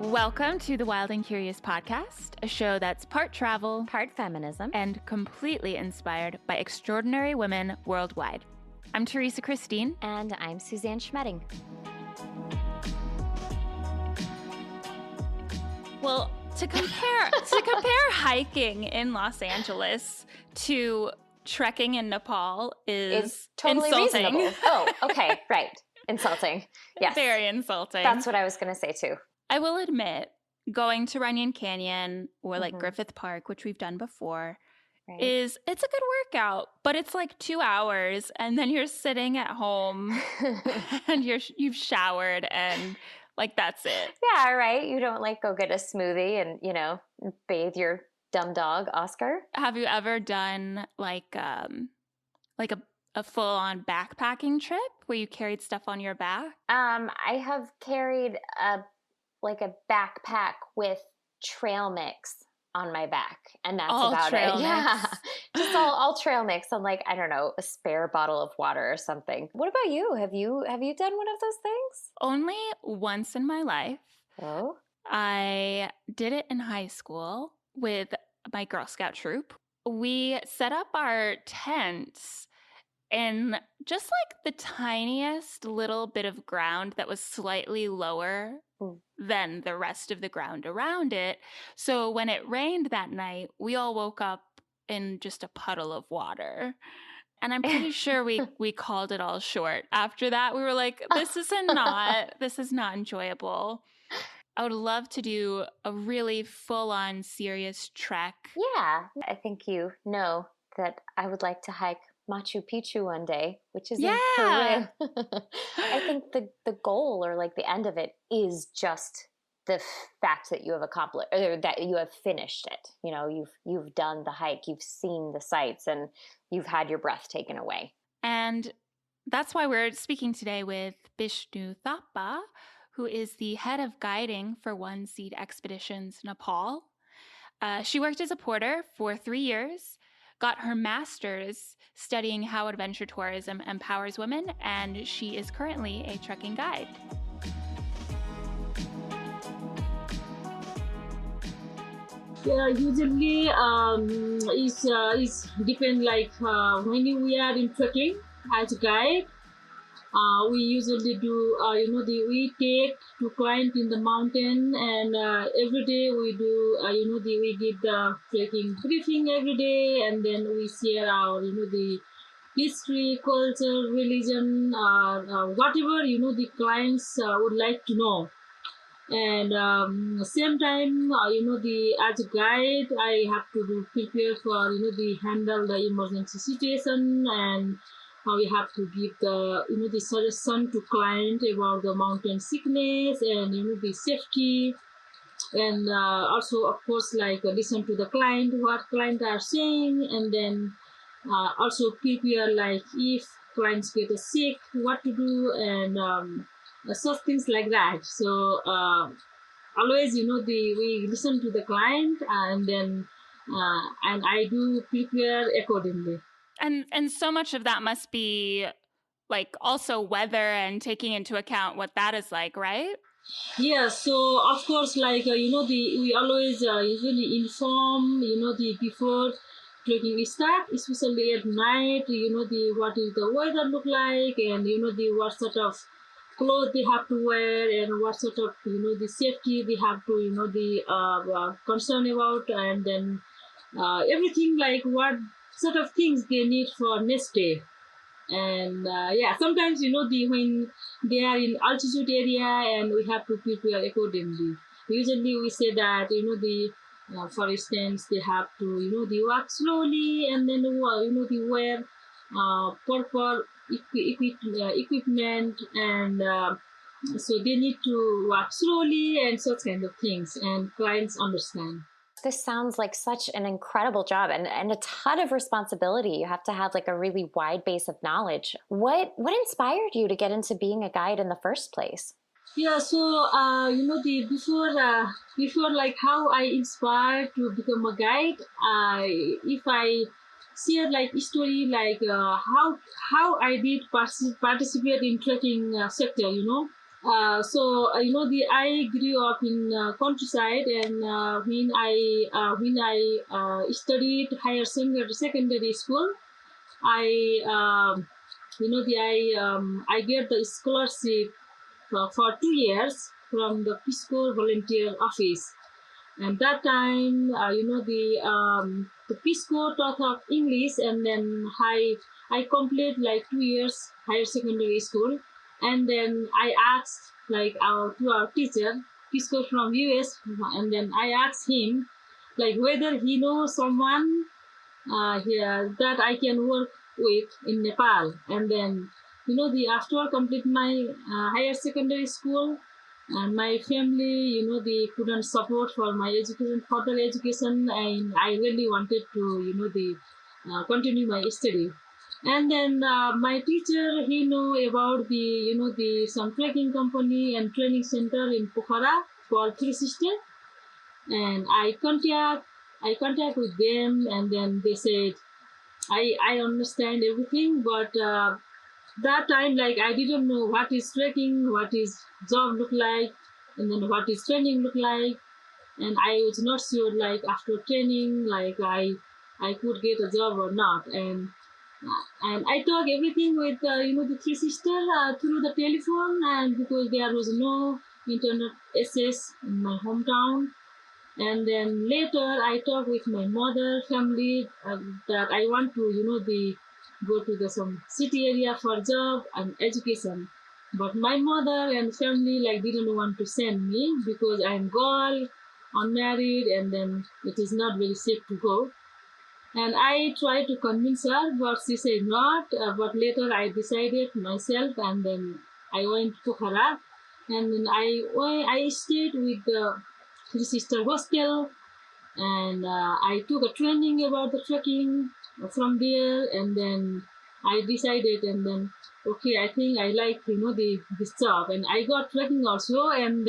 Welcome to the Wild and Curious podcast, a show that's part travel, part feminism, and completely inspired by extraordinary women worldwide. I'm Theresa Christine. And I'm Suzanne Schmedding. Well, to compare hiking in Los Angeles to trekking in Nepal is totally insulting. Reasonable. Oh, okay, right. Insulting. Yes. Very insulting. That's what I was going to say too. I will admit, going to Runyon Canyon or like Griffith Park, which we've done before, it's a good workout, but it's like 2 hours and then you're sitting at home and you've showered and like that's it. Yeah, right. You don't like go get a smoothie and, bathe your dumb dog, Oscar. Have you ever done like a full-on backpacking trip where you carried stuff on your back? I have carried a backpack with trail mix on my back, and that's all about trail it. Mix. Yeah, just all trail mix on I don't know, a spare bottle of water or something. What about you? Have you done one of those things? Only once in my life. Oh, I did it in high school with my Girl Scout troop. We set up our tents in just like the tiniest little bit of ground that was slightly lower than the rest of the ground around it. So when it rained that night, we all woke up in just a puddle of water. And I'm pretty sure we called it all short. After that, we were like, this is not enjoyable. I would love to do a really full-on serious trek. Yeah, I think you know that I would like to hike Machu Picchu one day, which is in Peru. I think the goal or the end of it is just the fact that you have accomplished or that you have finished it. You've done the hike, you've seen the sights, and you've had your breath taken away. And that's why we're speaking today with Bishnu Thapa, who is the head of guiding for OneSeed Expeditions Nepal. She worked as a porter for 3 years, got her master's studying how adventure tourism empowers women, and she is currently a trekking guide. Yeah, usually it's depend when we are in trekking as a guide. We usually do we take to climb in the mountain, and every day we do we give the trekking briefing every day, and then we share our the history, culture, religion, whatever the clients would like to know. And same time as a guide I have to prepare for handle the emergency situation, and we have to give the suggestion to client about the mountain sickness and the safety, and also of course listen to the client, what clients are saying, and then also prepare if clients get sick, what to do, and such things like that. So always we listen to the client, and then and I do prepare accordingly. And so much of that must be also weather and taking into account what that is like, right? Yeah, so of course we always usually inform before trekking start, especially at night, what is the weather look like, and what sort of clothes they have to wear, and what sort of the safety they have to concern about, and then everything what sort of things they need for next day. And sometimes when they are in altitude area, and we have to prepare accordingly. Usually we say that for instance they have to they walk slowly, and then they wear proper equipment, and so they need to walk slowly and such kind of things, and clients understand. This sounds like such an incredible job and a ton of responsibility. You have to have a really wide base of knowledge. What inspired you to get into being a guide in the first place? Yeah, so before how I inspired to become a guide, if I share story how I did participate in trekking sector, I grew up in countryside, and when I studied higher secondary school, I I get the scholarship for 2 years from the Peace Corps volunteer office. And that time, the Peace Corps taught of English, and then I complete like 2 years higher secondary school, and then I asked to our teacher, Peace Corps from US, and then I asked him like whether he knows someone here that I can work with in Nepal. And then after I complete my higher secondary school, and my family, they couldn't support for my education, further education, and I really wanted to continue my study. And then my teacher, he know about the some trekking company and training center in Pokhara called Three Sister, and I contact with them, and then they said I understand everything, but that time like I didn't know what is trekking, what is job look like, and then what is training look like, and I was not sure like after training like I could get a job or not, and I talk everything with the three sister through the telephone, and because there was no internet access in my hometown. And then later I talk with my mother family that I want to the go to the some city area for job and education, but my mother and family like didn't want to send me because I'm girl, unmarried, and then it is not very safe to go. And I tried to convince her, but she said not. But later I decided myself, and then I went to Pokhara, and then I stayed with the three sister hostel, and I took a training about the trekking from there, and then I decided, and then okay, I think I like the this job, and I got trekking also, and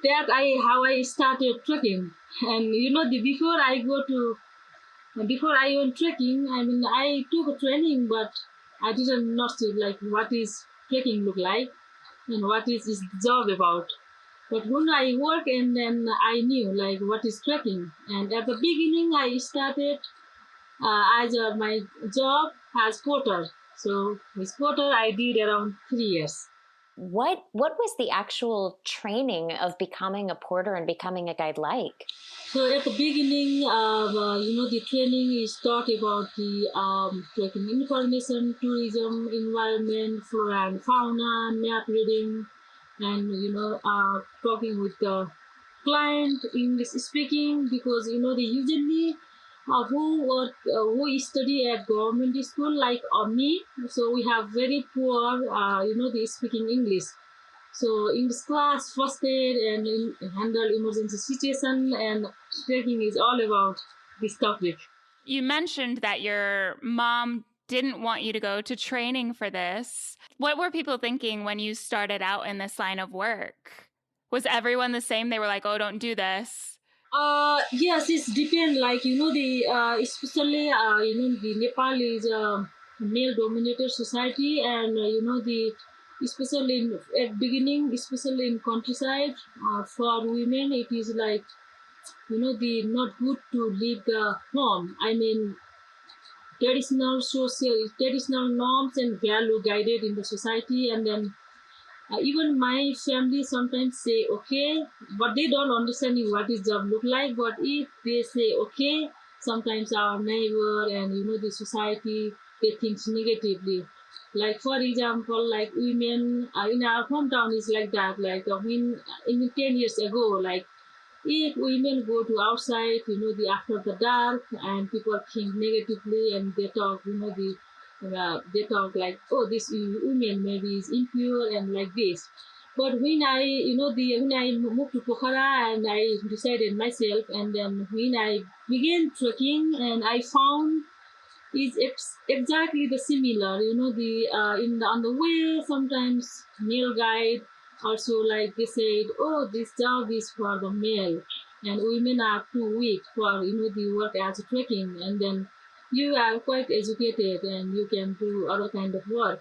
that I how I started trekking, and the before I went trekking, I mean I took a training, but I didn't know like what is trekking look like and what is this job about. But when I work, and then I knew like what is trekking. And at the beginning, I started as my job as porter. So with porter, I did around 3 years. What was the actual training of becoming a porter and becoming a guide like? So at the beginning, the training is taught about the trekking information, tourism, environment, flora and fauna, map reading, and talking with the client, English speaking, because they usually who study at government school like me, so we have very poor they speaking English. So in this class, first aid and handle emergency situation, and trekking is all about this topic. You mentioned that your mom didn't want you to go to training for this. What were people thinking when you started out in this line of work? Was everyone the same? They were like, "Oh, don't do this." Yes, it's depend. Like the especially the Nepal is a male-dominated society, and the especially at beginning, especially in countryside, for women it is like the not good to leave the home. I mean traditional norms and value guided in the society, and then even my family sometimes say okay, but they don't understand what is job look like. But if they say okay, sometimes our neighbor and the society they think negatively. Like for example, like women in our hometown is like that. Like when in 10 years ago, like if women go to outside, the after the dark, and people think negatively, and they talk, they talk like, oh, this woman maybe is impure and like this. But when I, when I moved to Pokhara, and I decided myself, and then when I began trekking, and I found is exactly the similar. The in the on the way sometimes male guide also like they said, oh, this job is for the male, and women are too weak for the work as trekking, and then you are quite educated and you can do other kind of work.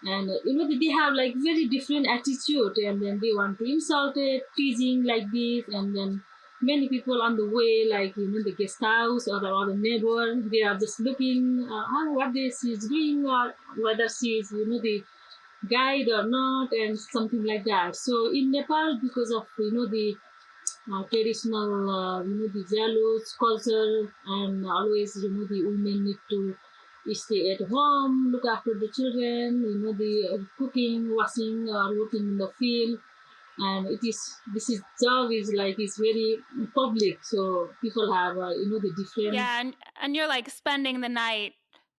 And they have like very different attitude, and then they want to insult it, teasing like this, and then many people on the way, like the guest house or the neighbor, they are just looking what this is doing, or whether she is the guide or not, and something like that. So in Nepal, because of the traditional, the values, culture, and always, the women need to stay at home, look after the children, the cooking, washing, or working in the field. And this is job is like it's very public, so people have the different. Yeah, and you're like spending the night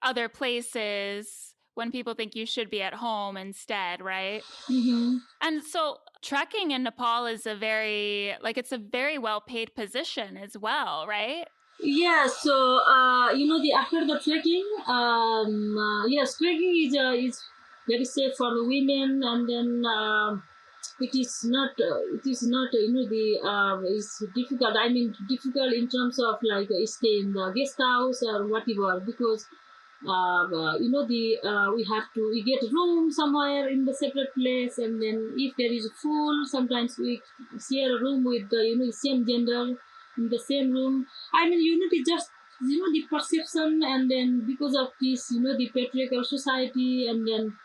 other places when people think you should be at home instead, right? Mm-hmm. And so trekking in Nepal is it's a very well paid position as well, right? Yeah, so the after the trekking, yes, trekking is very safe for the women, and then it is not it's difficult. I mean, difficult in terms of like stay in the guest house or whatever, because we have to we get a room somewhere in the separate place, and then if there is full, sometimes we share a room with the the same gender in the same room. I mean, it just the perception, and then because of this, the patriarchal society, and then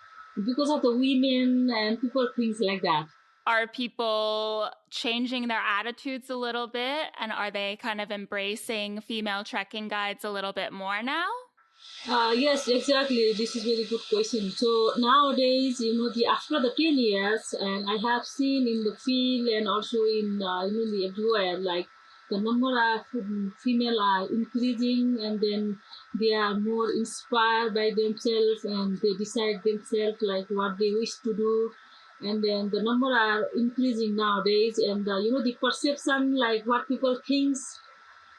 because of the women and people things like that. Are people changing their attitudes a little bit, and are they kind of embracing female trekking guides a little bit more now? Yes, exactly. This is very good question. So nowadays, the after the 10 years, and I have seen in the field and also in the everywhere, like the number of female are increasing, and then they are more inspired by themselves, and they decide themselves like what they wish to do, and then the number are increasing nowadays, and the perception like what people thinks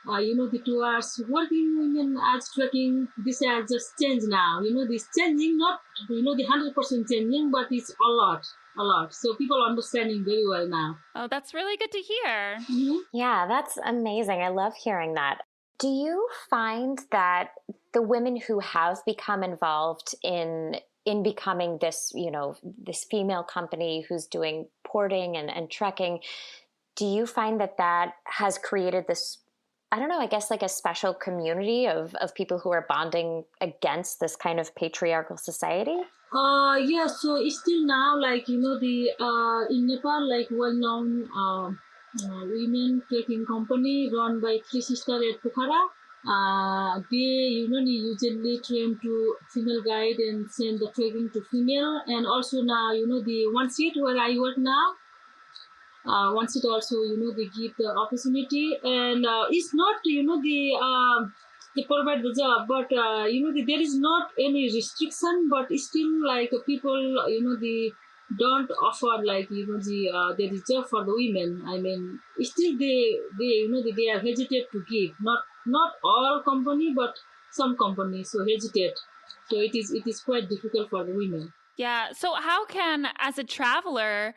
the towards working women as trekking, this has just changed now. This changing, not the 100% changing, but it's a lot. So people understanding very well now. Oh, that's really good to hear. Mm-hmm. Yeah, that's amazing. I love hearing that. Do you find that the women who have become involved in becoming this, this female company who's doing porting and trekking, do you find that has created this, I don't know, I guess like a special community of people who are bonding against this kind of patriarchal society? Yeah, so it's still now like in Nepal, like well-known women trekking company run by three sisters at Pokhara. They usually train to female guide and send the trekking to female, and also now the OneSeed where I work now. OneSeed also they give the opportunity, and it's not they provide the job, but there is not any restriction, but still like people they don't offer like there is job for the women. I mean, still they they are hesitate to give, not all company, but some companies so hesitate, so it is quite difficult for the women. Yeah, so how can, as a traveler,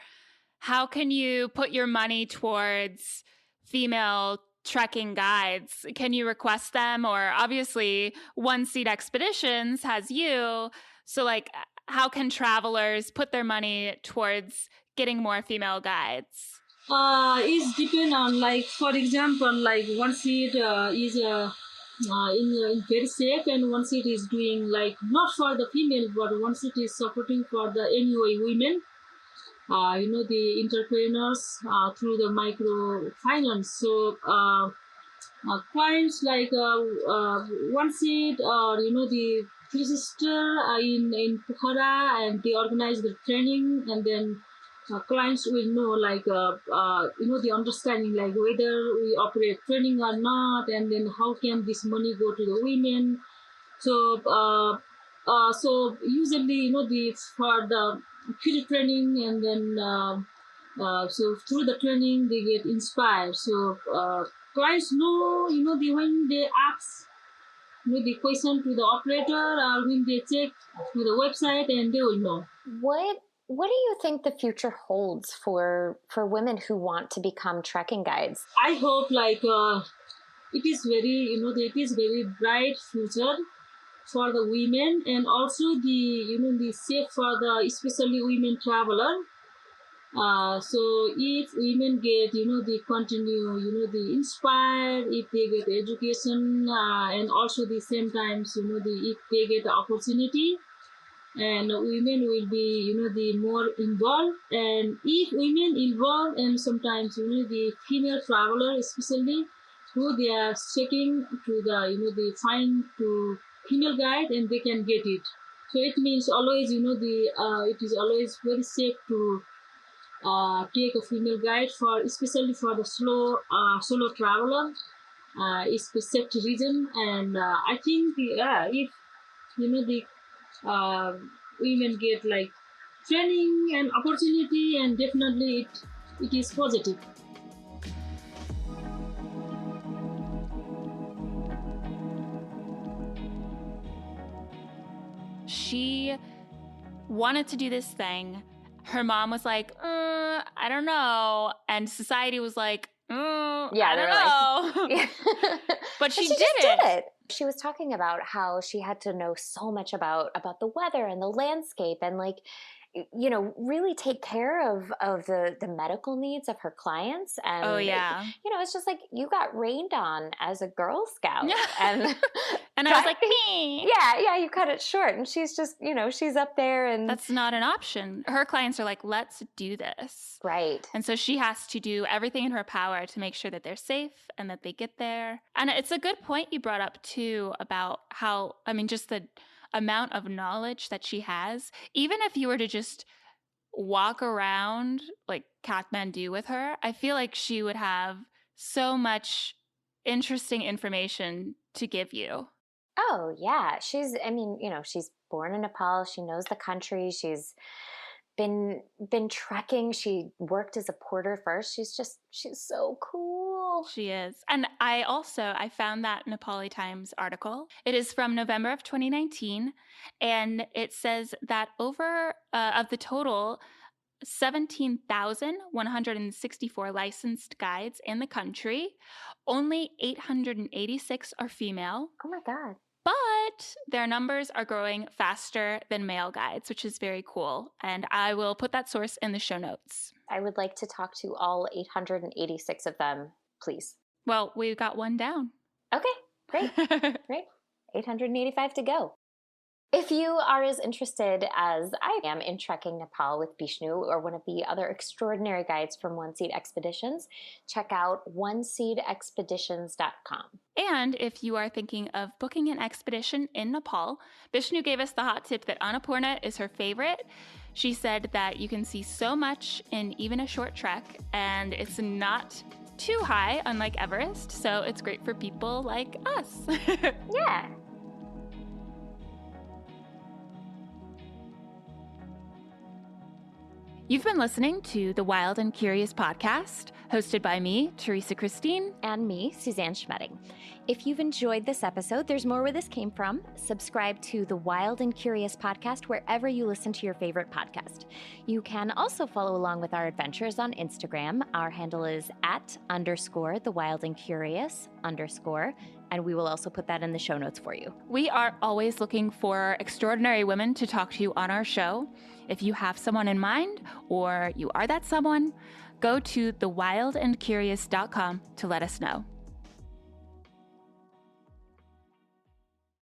how can you put your money towards female trekking guides? Can you request them? Or obviously, OneSeed Expeditions has you. So, like, how can travelers put their money towards getting more female guides? It's depend on, like, for example, like OneSeed is in very safe, and OneSeed is doing like not for the female, but OneSeed is supporting for the anyway women. The entrepreneurs through the microfinance. So clients like OneSeed, or the three sister in Pokhara, and they organize the training, and then clients will know like the understanding like whether we operate training or not, and then how can this money go to the women. So so usually the for the free training, and then so through the training they get inspired. So clients know when they ask the question to the operator, or when they check to the website, and they will know. What do you think the future holds for women who want to become trekking guides? I hope like it is very it is very bright future for the women, and also the safe for the especially women traveler. So if women get the continue the inspire, if they get education, and also the same times if they get the opportunity, and women will be the more involved. And if women involved, and sometimes the female traveler especially, who they are checking to the they find to female guide and they can get it. So it means always it is always very safe to take a female guide, for especially for the solo traveler. It's the safety reason. And I think if the women get like training and opportunity, and definitely it is positive. She wanted to do this thing. Her mom was like, I don't know. And society was like, I don't know. Like, But she did it. She was talking about how she had to know so much about the weather and the landscape, and like, really take care of the medical needs of her clients. And it's just like, you got rained on as a Girl Scout. And and I was like, me. Yeah, you cut it short. And she's just, she's up there, and that's not an option. Her clients are like, let's do this. Right. And so she has to do everything in her power to make sure that they're safe and that they get there. And it's a good point you brought up too, about how, just the amount of knowledge that she has. Even if you were to just walk around like Kathmandu with her, I feel like she would have so much interesting information to give you. Oh yeah, she's she's born in Nepal. She knows the country. She's been trekking. She worked as a porter first. She's so cool. She is. And I found that Nepali Times article. It is from November of 2019, and it says that over of the total 17,164 licensed guides in the country, only 886 are female. Oh my God. But their numbers are growing faster than male guides, which is very cool. And I will put that source in the show notes. I would like to talk to all 886 of them, please. Well, we've got one down. Okay, great. Great. 885 to go. If you are as interested as I am in trekking Nepal with Bishnu or one of the other extraordinary guides from OneSeed Expeditions, check out OneSeedExpeditions.com. And if you are thinking of booking an expedition in Nepal, Bishnu gave us the hot tip that Annapurna is her favorite. She said that you can see so much in even a short trek, and it's not too high, unlike Everest, so it's great for people like us. Yeah. You've been listening to the Wild and Curious podcast, hosted by me, Theresa Christine. And me, Suzanne Schmedding. If you've enjoyed this episode, there's more where this came from. Subscribe to the Wild and Curious podcast wherever you listen to your favorite podcast. You can also follow along with our adventures on Instagram. Our handle is @_the Wild and Curious _, and we will also put that in the show notes for you. We are always looking for extraordinary women to talk to you on our show. If you have someone in mind, or you are that someone, go to thewildandcurious.com to let us know.